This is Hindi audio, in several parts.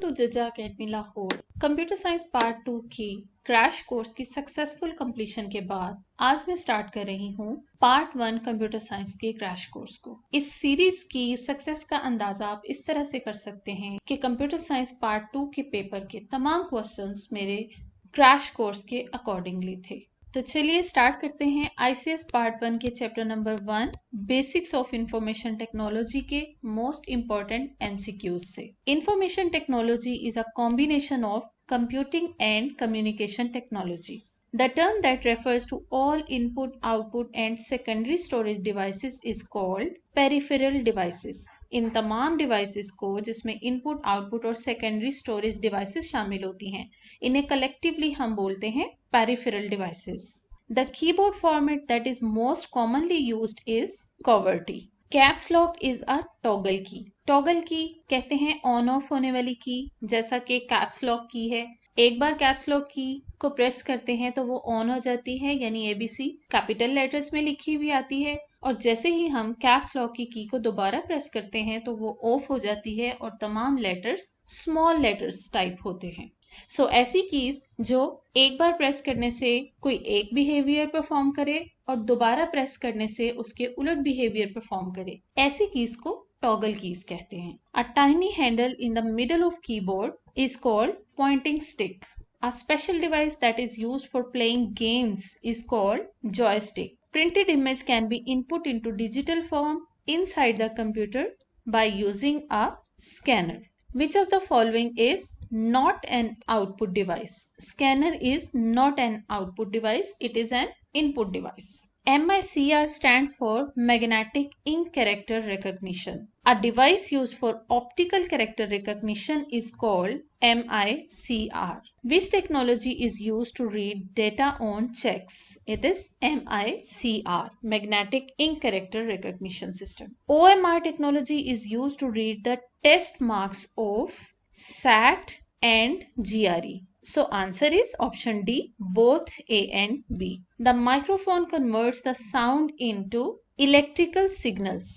To Jija academy Lahore computer science part 2 की क्रैश कोर्स की सक्सेसफुल कंप्लीशन के बाद आज मैं स्टार्ट कर रही हूँ पार्ट 1 कंप्यूटर साइंस के क्रैश कोर्स को। इस सीरीज की सक्सेस का अंदाजा आप इस तरह से कर सकते हैं कि कंप्यूटर साइंस पार्ट 2 के पेपर के तमाम क्वेश्चंस मेरे क्रैश कोर्स के अकॉर्डिंगली थे। तो चलिए स्टार्ट करते हैं आईसीएस पार्ट 1 के chapter number 1 basics of information technology के मोस्ट इंपॉर्टेंट एमसीक्यूज से। Information technology is a combination of computing and communication technology. The term that refers to all input, output and secondary storage devices is called peripheral devices. इन तमाम डिवाइसेस को जिसमें इनपुट, आउटपुट और सेकेंडरी स्टोरेज डिवाइसेस शामिल होती हैं, इन्हें कलेक्टिवली हम बोलते हैं peripheral devices. The keyboard format that is most commonly used is QWERTY. Caps lock is a toggle की। टॉगल की कहते हैं ऑन ऑफ होने वाली की, जैसा कि कैप्स लॉक की है। एक बार कैप्स लॉक की को प्रेस करते हैं तो वो ऑन हो जाती है, यानी एबीसी कैपिटल लेटर्स में लिखी हुई आती है, और जैसे ही हम कैप्स लॉक की को दोबारा प्रेस करते हैं तो वो ऑफ हो जाती है और तमाम लेटर्स स्मॉल लेटर्स टाइप होते हैं। सो ऐसी कीज जो एक बार प्रेस करने से कोई एक बिहेवियर परफॉर्म करे और दोबारा प्रेस करने से उसके उलट बिहेवियर परफॉर्म करे, ऐसी कीज को टॉगल कीज कहते हैं। A tiny handle in the middle of keyboard is called pointing stick. A special device that is used for playing games is called joystick. Printed image can be input into digital form inside the computer by using a scanner. Which of the following is not an output device? Scanner is not an output device, it is an input device. MICR stands for Magnetic Ink Character Recognition. A device used for optical character recognition is called MICR. Which technology is used to read data on checks? It is MICR, Magnetic Ink Character Recognition System. OMR technology is used to read the test marks of SAT and GRE. So answer is option D, both A and B. The microphone converts the sound into electrical signals.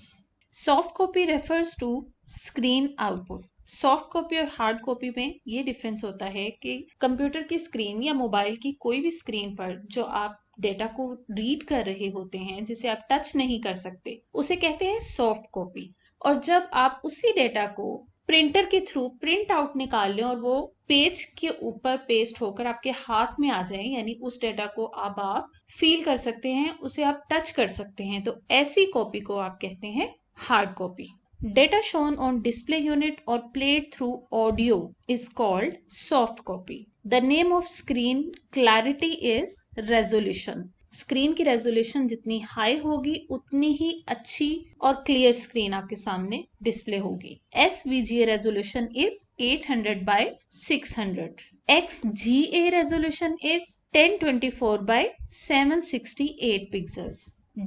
Soft copy refers to screen output. Soft copy और हार्ड कॉपी में ये डिफरेंस होता है कि कंप्यूटर की स्क्रीन या मोबाइल की कोई भी स्क्रीन पर जो आप डेटा को रीड कर रहे होते हैं, जिसे आप टच नहीं कर सकते, उसे कहते हैं सॉफ्ट कॉपी। और जब आप उसी डेटा को प्रिंटर के थ्रू प्रिंट आउट निकाल लें और वो पेज के ऊपर पेस्ट होकर आपके हाथ में आ जाए, यानी उस डेटा को अब आप फील कर सकते हैं, उसे आप टच कर सकते हैं, तो ऐसी कॉपी को आप कहते हैं hard copy. Data shown on display unit or played through audio is called soft copy. The name of screen clarity is resolution. Screen की रेजोल्यूशन जितनी हाई होगी उतनी ही अच्छी और क्लियर स्क्रीन आपके सामने डिस्प्ले होगी। SVGA resolution is 800 by 600. XGA resolution is 1024 by 768 pixels.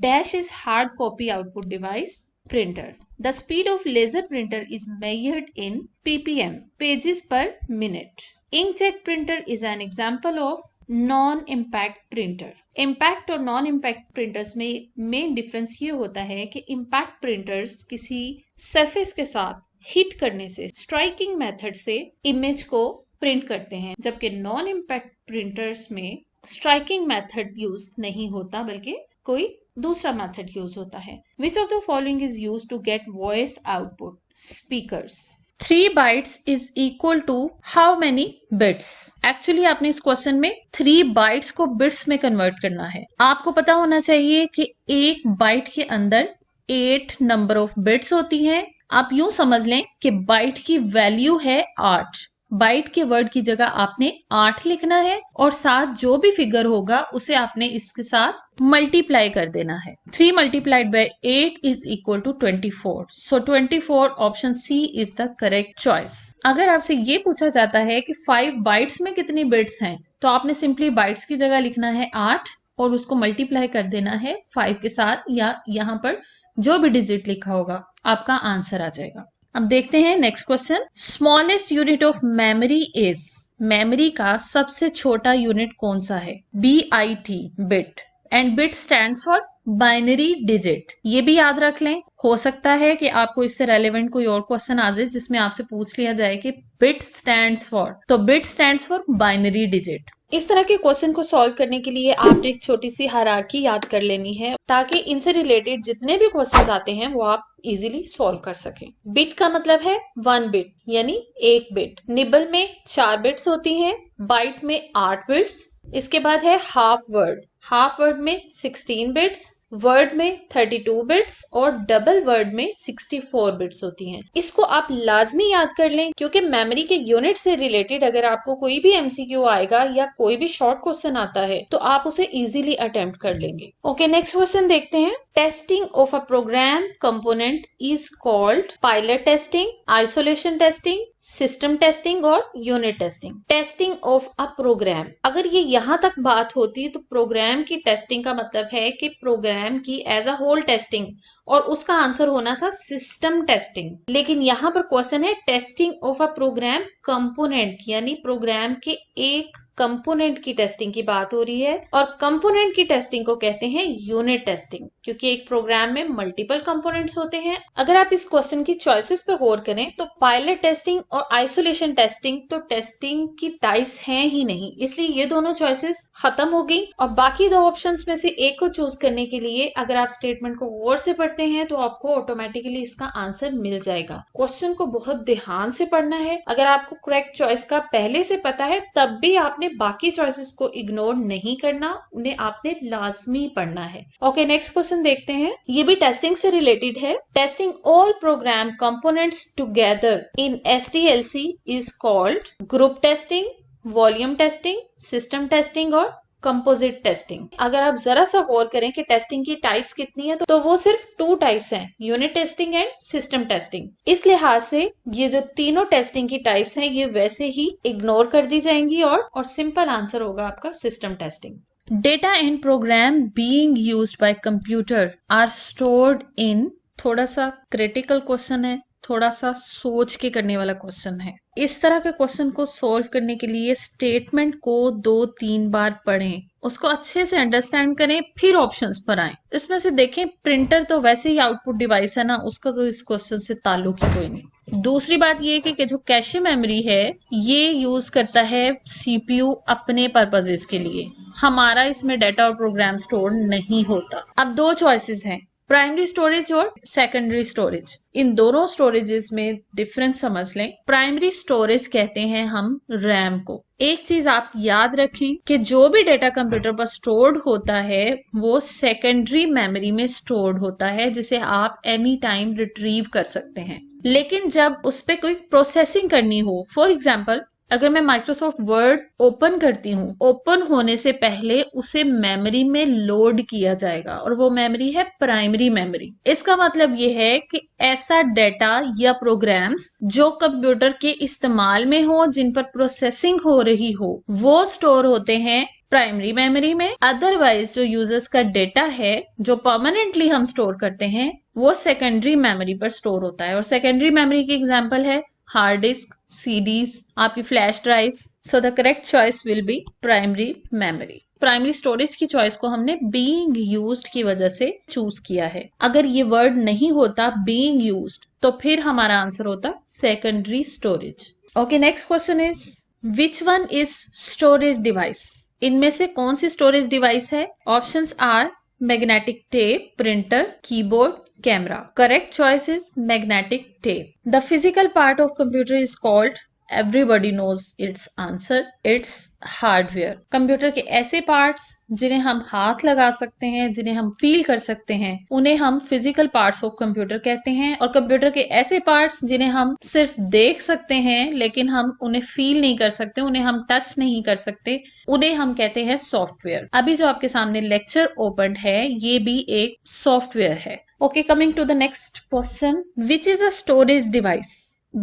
Dash is hard copy output device. Printer. The speed of laser printer is measured in ppm, pages per minute. Inkjet printer is an example of non-impact printer. Impact और non-impact printers में मेन डिफरेंस ये होता है कि impact printers किसी सरफेस के साथ हिट करने से, स्ट्राइकिंग मेथड से इमेज को प्रिंट करते हैं, जबकि non-impact printers में स्ट्राइकिंग मेथड यूज नहीं होता बल्कि कोई दूसरा मेथड यूज होता है। Which of the following is used to get voice output? Speakers. 3 bytes is equal to how many bits? Actually आपने इस क्वेश्चन में 3 bytes को bits में कन्वर्ट करना है। आपको पता होना चाहिए कि एक बाइट के अंदर 8 नंबर ऑफ बिट्स होती हैं। आप यूं समझ लें कि बाइट की वैल्यू है 8। बाइट के वर्ड की जगह आपने 8 लिखना है और साथ जो भी फिगर होगा उसे आपने इसके साथ मल्टीप्लाई कर देना है। 3 multiplied by 8 is equal to 24. So 24 option C is the correct choice. अगर आपसे ये पूछा जाता है कि 5 बाइट्स में कितनी बिट्स हैं, तो आपने सिंपली बाइट्स की जगह लिखना है 8 और उसको मल्टीप्लाई कर देना है 5 के साथ, या यहाँ पर जो भी डिजिट लिखा होगा आपका आंसर आ जाएगा। अब देखते हैं next question. Smallest unit of memory is, memory का सबसे छोटा यूनिट कौन सा है? BIT, bit, and bit stands for binary digit. ये भी याद रख लें, हो सकता है कि आपको इससे रेलेवेंट कोई और क्वेश्चन आ जाए जिसमें आपसे पूछ लिया जाए कि बिट स्टैंड्स फॉर, तो bit stands for binary digit. इस तरह के क्वेश्चन को सॉल्व करने के लिए आपने एक छोटी सी हायरार्की याद कर लेनी है ताकि इनसे रिलेटेड जितने भी क्वेश्चंस आते हैं वो आप इजीली सॉल्व कर सकें। बिट का मतलब है 1 बिट यानी 1 बिट। निबल में 4 बिट्स होती हैं, बाइट में 8 बिट्स। इसके बाद है हाफ वर्ड, हाफ वर्ड में 16 बिट्स, वर्ड में 32 बिट्स और डबल वर्ड में 64 बिट्स होती हैं। इसको आप लाजमी याद कर लें क्योंकि मेमोरी के यूनिट से रिलेटेड अगर आपको कोई भी एमसीक्यू आएगा या कोई भी शॉर्ट क्वेश्चन आता है तो आप उसे इजीली अटेम्प्ट कर लेंगे। ओके, नेक्स्ट क्वेश्चन देखते हैं। Testing of a program component is called pilot testing, isolation testing, system testing और unit testing. Testing of a program, अगर ये यहां तक बात होती तो प्रोग्राम की टेस्टिंग का मतलब है कि प्रोग्राम की एज अ होल टेस्टिंग, और उसका आंसर होना था सिस्टम टेस्टिंग। लेकिन यहाँ पर क्वेश्चन है testing of a program component, यानी प्रोग्राम के एक कंपोनेंट की टेस्टिंग की बात हो रही है, और कंपोनेंट की टेस्टिंग को कहते हैं यूनिट टेस्टिंग क्योंकि एक प्रोग्राम में मल्टीपल कंपोनेंट्स होते हैं। अगर आप इस क्वेश्चन की चॉइसेस पर गौर करें तो पायलट टेस्टिंग और आइसोलेशन टेस्टिंग तो टेस्टिंग की टाइप्स हैं ही नहीं, इसलिए ये दोनों चॉइसेस खत्म हो गई और बाकी दो ऑप्शंस में से एक को चूज करने के लिए अगर आप स्टेटमेंट को गौर से पढ़ते हैं तो आपको ऑटोमेटिकली इसका आंसर मिल जाएगा। क्वेश्चन को बहुत ध्यान से पढ़ना है। अगर आपको करेक्ट चॉइस का पहले से पता है तब भी आपने बाकी चॉइसेस को इग्नोर नहीं करना, उन्हें आपने लाजमी पढ़ना है। ओके, नेक्स्ट क्वेश्चन देखते हैं। ये भी टेस्टिंग से रिलेटेड है। Testing all programme components together in SDLC is called group testing, volume testing, system testing और कंपोजिट टेस्टिंग। अगर आप जरा सा गौर करें कि टेस्टिंग की टाइप्स कितनी है तो वो सिर्फ 2 टाइप्स हैं, unit testing and system testing. इस लिहाज से ये जो तीनों टेस्टिंग की टाइप्स हैं ये वैसे ही इग्नोर कर दी जाएंगी और सिंपल आंसर होगा आपका system testing. Data and program being used by computer are stored in, थोड़ा सा क्रिटिकल क्वेश्चन है, थोड़ा सा सोच के करने वाला क्वेश्चन है। इस तरह के क्वेश्चन को सॉल्व करने के लिए स्टेटमेंट को 2-3 बार पढ़ें, उसको अच्छे से अंडरस्टैंड करें, फिर ऑप्शंस पर आएं। इसमें से देखें, प्रिंटर तो वैसे ही आउटपुट डिवाइस है ना, उसका तो इस क्वेश्चन से ताल्लुक ही कोई नहीं। दूसरी बात ये कि जो कैशे मेमोरी है ये यूज करता है सीपीयू अपने पर्पजेस के लिए, हमारा इसमें डाटा और प्रोग्राम स्टोर नहीं होता। अब 2 चॉइसेस हैं, प्राइमरी स्टोरेज और सेकेंडरी स्टोरेज। इन दोनों स्टोरेजेस में डिफरेंस समझ लें। प्राइमरी स्टोरेज कहते हैं हम रैम को। एक चीज आप याद रखें कि जो भी डेटा कंप्यूटर पर स्टोर्ड होता है वो सेकेंडरी मेमोरी में स्टोर्ड होता है, जिसे आप एनी टाइम रिट्रीव कर सकते हैं। लेकिन जब उस पर कोई प्रोसेसिंग करनी हो, फॉर एग्जाम्पल अगर मैं माइक्रोसॉफ्ट वर्ड ओपन करती हूँ, ओपन होने से पहले उसे मेमोरी में लोड किया जाएगा और वो मेमोरी है प्राइमरी मेमोरी। इसका मतलब ये है कि ऐसा डेटा या प्रोग्राम्स जो कंप्यूटर के इस्तेमाल में हो, जिन पर प्रोसेसिंग हो रही हो, वो स्टोर होते हैं प्राइमरी मेमोरी में। अदरवाइज जो यूजर्स का डेटा है जो परमानेंटली हम स्टोर करते हैं वो सेकेंडरी मेमोरी पर स्टोर होता है। और सेकेंडरी मेमोरी की एग्जांपल है हार्ड डिस्क, सीडीज, आपकी flash drives. So the correct choice will be primary memory. Primary storage की चॉइस को हमने बीइंग यूज्ड की वजह से चूज किया है। अगर ये वर्ड नहीं होता बीइंग यूज्ड तो फिर हमारा आंसर होता secondary storage. Okay, next question is which one is storage device? इनमें से कौन सी स्टोरेज डिवाइस है? Options are magnetic tape, printer, keyboard, camera. Correct choice is magnetic tape. The physical part of computer is called, everybody knows its answer, it's hardware. Computer के ऐसे पार्ट्स जिन्हें हम हाथ लगा सकते हैं, जिन्हें हम फील कर सकते हैं, उन्हें हम फिजिकल पार्ट्स ऑफ कंप्यूटर कहते हैं। और कंप्यूटर के ऐसे पार्ट्स जिन्हें हम सिर्फ देख सकते हैं लेकिन हम उन्हें फील नहीं कर सकते, उन्हें हम टच नहीं कर सकते, उन्हें हम कहते हैं सॉफ्टवेयर। अभी जो आपके सामने लेक्चर ओपन है ये भी एक सॉफ्टवेयर है। Okay, coming to the next question, which is a storage device?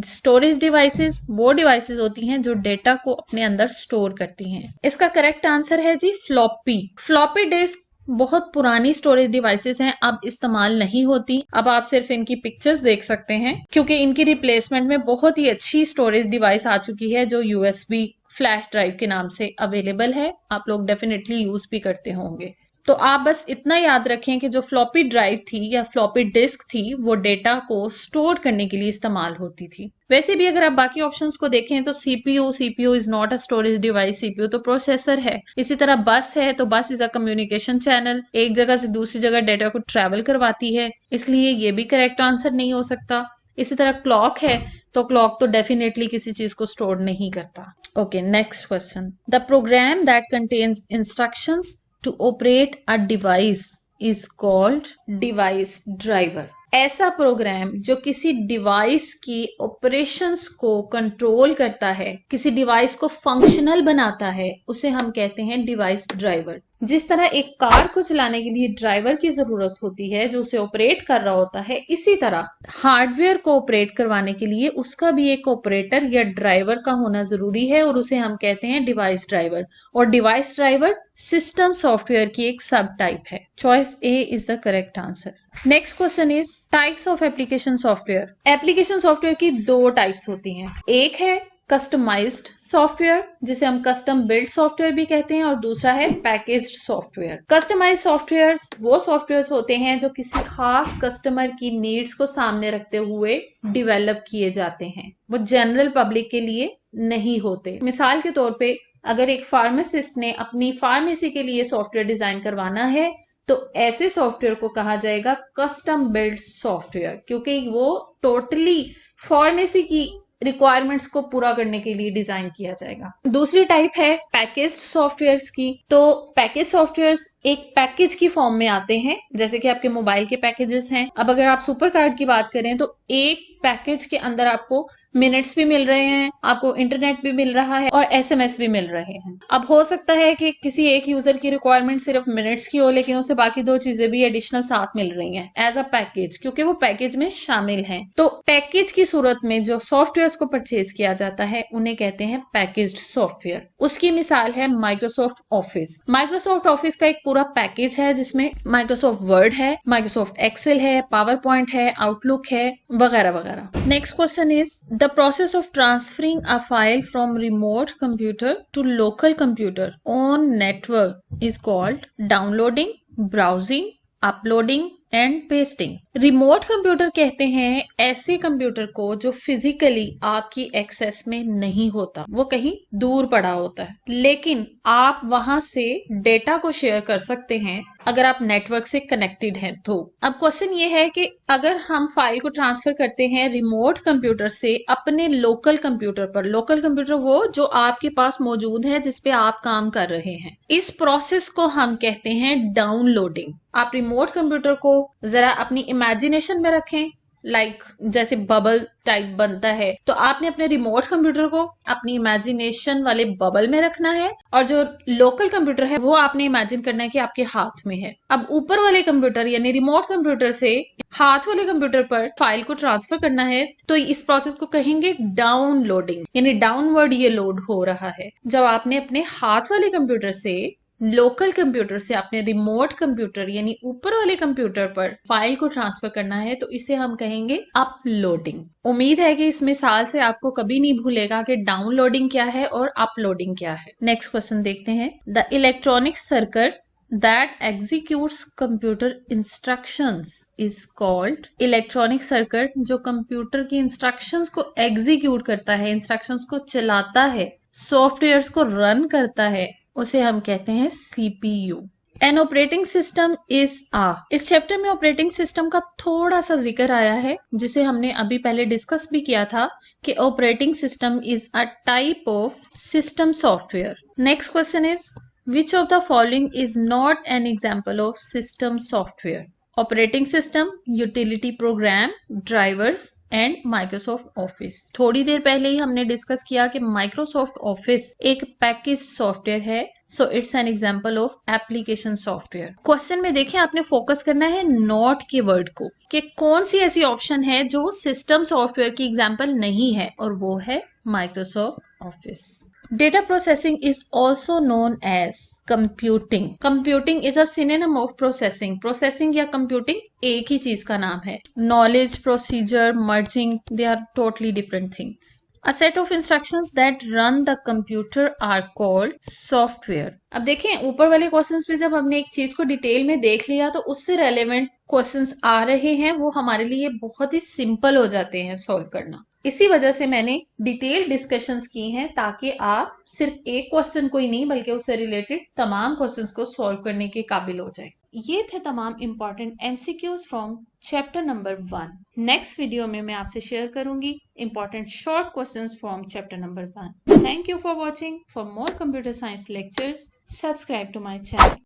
Storage devices वो डिवाइसेस होती हैं जो डेटा को अपने अंदर स्टोर करती हैं। इसका करेक्ट आंसर है जी फ्लॉपी। फ्लॉपी डिस्क बहुत पुरानी स्टोरेज डिवाइसेस हैं, अब इस्तेमाल नहीं होती। अब आप सिर्फ इनकी पिक्चर्स देख सकते हैं क्योंकि इनकी रिप्लेसमेंट में बहुत ही अच्छी स्टोरेज डिवाइस आ चुकी है जो यूएसबी फ्लैश ड्राइव के नाम से अवेलेबल है। आप लोग डेफिनेटली यूज भी करते होंगे। तो आप बस इतना याद रखें कि जो फ्लॉपी ड्राइव थी या फ्लॉपी डिस्क थी वो डेटा को स्टोर करने के लिए इस्तेमाल होती थी। वैसे भी अगर आप बाकी ऑप्शंस को देखें तो CPU is not a storage device, CPU तो प्रोसेसर है। इसी तरह बस है तो बस इज अ कम्युनिकेशन चैनल, एक जगह से दूसरी जगह डेटा को ट्रेवल करवाती है, इसलिए ये भी करेक्ट आंसर नहीं हो सकता। इसी तरह क्लॉक है तो क्लॉक तो डेफिनेटली किसी चीज को स्टोर नहीं करता। Okay, next question. The program that contains instructions to operate a device is called device driver। ऐसा प्रोग्राम जो किसी डिवाइस की ऑपरेशंस को कंट्रोल करता है, किसी डिवाइस को फंक्शनल बनाता है, उसे हम कहते हैं डिवाइस ड्राइवर। जिस तरह एक कार को चलाने के लिए ड्राइवर की जरूरत होती है जो उसे ऑपरेट कर रहा होता है, इसी तरह हार्डवेयर को ऑपरेट करवाने के लिए उसका भी एक ऑपरेटर या ड्राइवर का होना जरूरी है और उसे हम कहते हैं डिवाइस ड्राइवर। और डिवाइस ड्राइवर सिस्टम सॉफ्टवेयर की एक सब टाइप है। Choice A is the correct answer. Next question is types of application software. Application software की दो टाइप्स होती हैं, एक है कस्टमाइज्ड सॉफ्टवेयर जिसे हम कस्टम बिल्ड सॉफ्टवेयर भी कहते हैं, और दूसरा है पैकेज्ड सॉफ्टवेयर। कस्टमाइज्ड सॉफ्टवेयर वो सॉफ्टवेयर होते हैं जो किसी खास कस्टमर की नीड्स को सामने रखते हुए डिवेलप किए जाते हैं, वो जनरल पब्लिक के लिए नहीं होते। मिसाल के तौर पे अगर एक फार्मासिस्ट ने अपनी फार्मेसी के लिए सॉफ्टवेयर डिजाइन करवाना है तो ऐसे सॉफ्टवेयर को कहा जाएगा कस्टम बिल्ड सॉफ्टवेयर, क्योंकि वो टोटली फार्मेसी की रिक्वायरमेंट्स को पूरा करने के लिए डिजाइन किया जाएगा। दूसरी टाइप है पैकेज्ड सॉफ्टवेयर्स की। तो पैकेज सॉफ्टवेयर्स एक पैकेज की फॉर्म में आते हैं, जैसे कि आपके मोबाइल के पैकेजेस हैं। अब अगर आप सुपर कार्ड की बात करें तो एक पैकेज के अंदर आपको मिनट्स भी मिल रहे हैं, आपको इंटरनेट भी मिल रहा है और एसएमएस भी मिल रहे हैं। अब हो सकता है कि किसी एक यूजर की रिक्वायरमेंट सिर्फ मिनट्स की हो लेकिन उसे बाकी दो चीजें भी एडिशनल साथ मिल रही हैं एज अ पैकेज, क्योंकि वो पैकेज में शामिल हैं। तो पैकेज की सूरत में जो सॉफ्टवेयर को परचेज किया जाता है उन्हें कहते हैं पैकेज्ड सॉफ्टवेयर। उसकी मिसाल है माइक्रोसॉफ्ट ऑफिस। माइक्रोसॉफ्ट ऑफिस का एक पूरा पैकेज है जिसमें माइक्रोसॉफ्ट वर्ड है, माइक्रोसॉफ्ट एक्सेल है, पावर पॉइंट है, आउटलुक है, वगैरह वगैरह। Next question is the process of transferring a file from remote computer to local computer on network is called downloading, browsing, uploading and pasting. Remote computer कहते हैं ऐसे कंप्यूटर को जो फिजिकली आपकी एक्सेस में नहीं होता, वो कहीं दूर पड़ा होता है, लेकिन आप वहां से डेटा को शेयर कर सकते हैं अगर आप नेटवर्क से कनेक्टेड हैं तो। अब क्वेश्चन ये है कि अगर हम फाइल को ट्रांसफर करते हैं रिमोट कंप्यूटर से अपने लोकल कंप्यूटर पर, लोकल कंप्यूटर वो जो आपके पास मौजूद है जिसपे आप काम कर रहे हैं, इस प्रोसेस को हम कहते हैं डाउनलोडिंग। आप रिमोट कंप्यूटर को जरा अपनी इमेजिनेशन में रखें, जैसे बबल टाइप बनता है, तो आपने अपने रिमोट कंप्यूटर को अपनी इमेजिनेशन वाले बबल में रखना है और जो लोकल कंप्यूटर है वो आपने इमेजिन करना है कि आपके हाथ में है। अब ऊपर वाले कंप्यूटर यानी रिमोट कंप्यूटर से हाथ वाले कंप्यूटर पर फाइल को ट्रांसफर करना है तो इस प्रोसेस को कहेंगे डाउनलोडिंग, यानी डाउनवर्ड ये लोड हो रहा है। जब आपने अपने हाथ वाले कंप्यूटर से लोकल कंप्यूटर से अपने रिमोट कंप्यूटर यानी ऊपर वाले कंप्यूटर पर फाइल को ट्रांसफर करना है तो इसे हम कहेंगे अपलोडिंग। उम्मीद है कि इस मिसाल से आपको कभी नहीं भूलेगा कि डाउनलोडिंग क्या है और अपलोडिंग क्या है। नेक्स्ट क्वेश्चन देखते हैं। The electronic circuit that executes computer instructions is called electronic circuit जो कंप्यूटर की इंस्ट्रक्शंस को एग्जीक्यूट करता है, इंस्ट्रक्शंस को चलाता है, सॉफ्टवेयर्स को रन करता है, उसे हम कहते हैं CPU. An operating system is इस चैप्टर में ऑपरेटिंग सिस्टम का थोड़ा सा जिक्र आया है जिसे हमने अभी पहले डिस्कस भी किया था कि operating system is a type of system software. Next question is Which of the following is not an example of system software? Operating system, utility program, drivers and Microsoft Office। थोड़ी देर पहले ही हमने डिस्कस किया कि Microsoft Office एक पैकेज सॉफ्टवेयर है, so it's an example of application software। Question में देखें आपने फोकस करना है नॉट के वर्ड को कि कौन सी ऐसी ऑप्शन है जो सिस्टम सॉफ्टवेयर की एग्जाम्पल नहीं है, और वो है Microsoft Office। Data processing is also known as computing। Computing is a synonym of processing। Processing या computing एक ही चीज का नाम है। Knowledge, procedure, merging, they are totally different things। A set of instructions that run the computer are called software. अब देखें ऊपर वाले क्वेश्चंस में जब हमने एक चीज को डिटेल में देख लिया तो उससे रेलेवेंट क्वेश्चंस आ रहे हैं, वो हमारे लिए बहुत ही सिंपल हो जाते हैं सॉल्व करना। इसी वजह से मैंने डिटेल डिस्कशंस की हैं ताकि आप सिर्फ एक क्वेश्चन को ही नहीं बल्कि उससे रिलेटेड तमाम क्वेश्चंस को सॉल्व करने के काबिल हो जाए। ये थे तमाम important MCQs from chapter number 1। Next video में मैं आपसे शेयर करूंगी important short questions from chapter number 1। Thank you for watching. For more computer science lectures, subscribe to my channel.